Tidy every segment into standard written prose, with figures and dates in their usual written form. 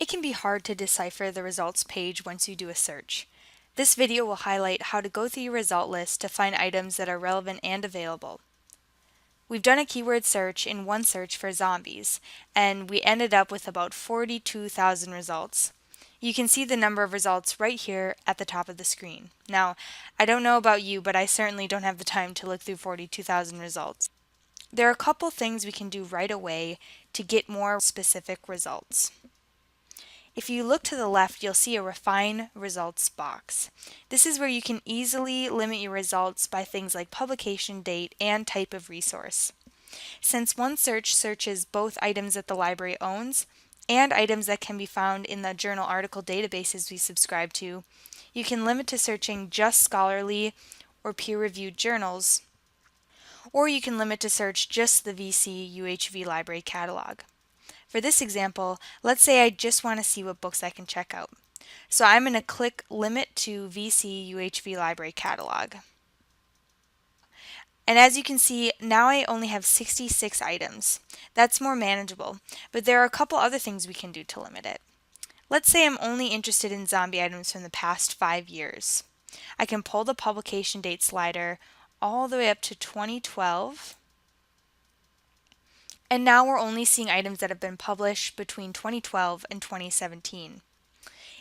It can be hard to decipher the results page once you do a search. This video will highlight how to go through your result list to find items that are relevant and available. We've done a keyword search in OneSearch for zombies, and we ended up with about 42,000 results. You can see the number of results right here at the top of the screen. Now, I don't know about you, but I certainly don't have the time to look through 42,000 results. There are a couple things we can do right away to get more specific results. If you look to the left, you'll see a Refine Results box. This is where you can easily limit your results by things like publication date and type of resource. Since OneSearch searches both items that the library owns and items that can be found in the journal article databases we subscribe to, you can limit to searching just scholarly or peer-reviewed journals, or you can limit to search just the VC UHV library catalog. For this example, let's say I just want to see what books I can check out. So I'm going to click Limit to VC UHV Library Catalog. And as you can see, now I only have 66 items. That's more manageable, but there are a couple other things we can do to limit it. Let's say I'm only interested in zombie items from the past 5 years. I can pull the publication date slider all the way up to 2012. And now we're only seeing items that have been published between 2012 and 2017.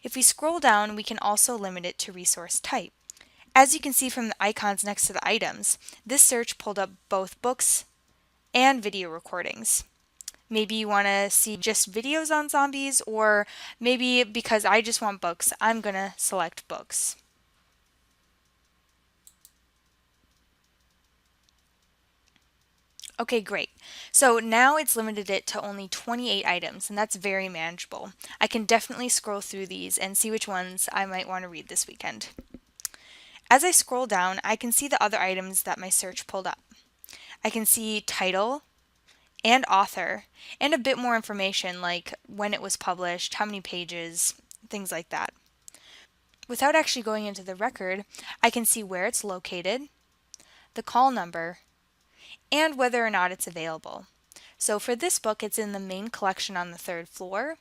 If we scroll down, we can also limit it to resource type. As you can see from the icons next to the items, this search pulled up both books and video recordings. Maybe you want to see just videos on zombies, or maybe because I just want books, I'm going to select books. Okay, great. So now it's limited it to only 28 items, and that's very manageable. I can definitely scroll through these and see which ones I might want to read this weekend. As I scroll down, I can see the other items that my search pulled up. I can see title and author, and a bit more information like when it was published, how many pages, things like that. Without actually going into the record, I can see where it's located, the call number, and whether or not it's available. So for this book, it's in the main collection on the 3rd floor.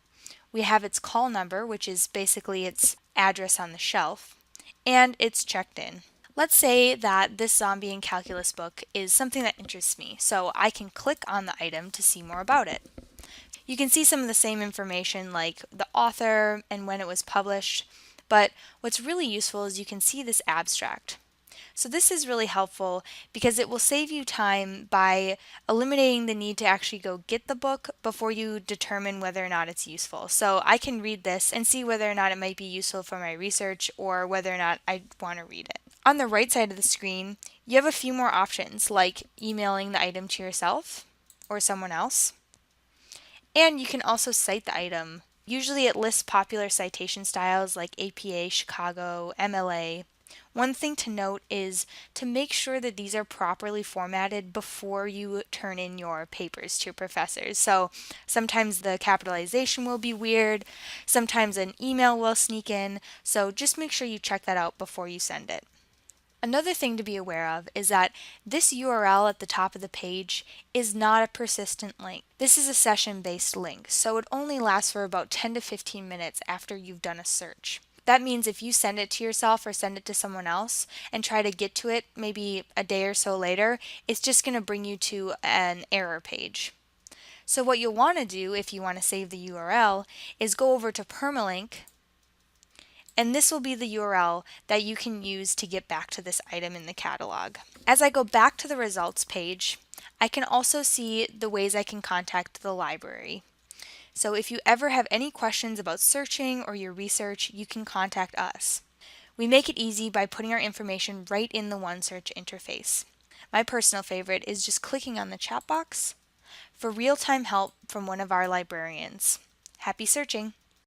We have its call number, which is basically its address on the shelf, and it's checked in. Let's say that this zombie and calculus book is something that interests me, so I can click on the item to see more about it. You can see some of the same information like the author and when it was published, but what's really useful is you can see this abstract. So this is really helpful because it will save you time by eliminating the need to actually go get the book before you determine whether or not it's useful. So I can read this and see whether or not it might be useful for my research or whether or not I want to read it. On the right side of the screen, you have a few more options like emailing the item to yourself or someone else. And you can also cite the item. Usually it lists popular citation styles like APA, Chicago, MLA. One thing to note is to make sure that these are properly formatted before you turn in your papers to your professors. So sometimes the capitalization will be weird, sometimes an email will sneak in, so just make sure you check that out before you send it. Another thing to be aware of is that this URL at the top of the page is not a persistent link. This is a session-based link, so it only lasts for about 10 to 15 minutes after you've done a search. That means if you send it to yourself or send it to someone else and try to get to it maybe a day or so later, it's just going to bring you to an error page. So what you'll want to do if you want to save the URL is go over to permalink, and this will be the URL that you can use to get back to this item in the catalog. As I go back to the results page, I can also see the ways I can contact the library. So if you ever have any questions about searching or your research, you can contact us. We make it easy by putting our information right in the OneSearch interface. My personal favorite is just clicking on the chat box for real-time help from one of our librarians. Happy searching!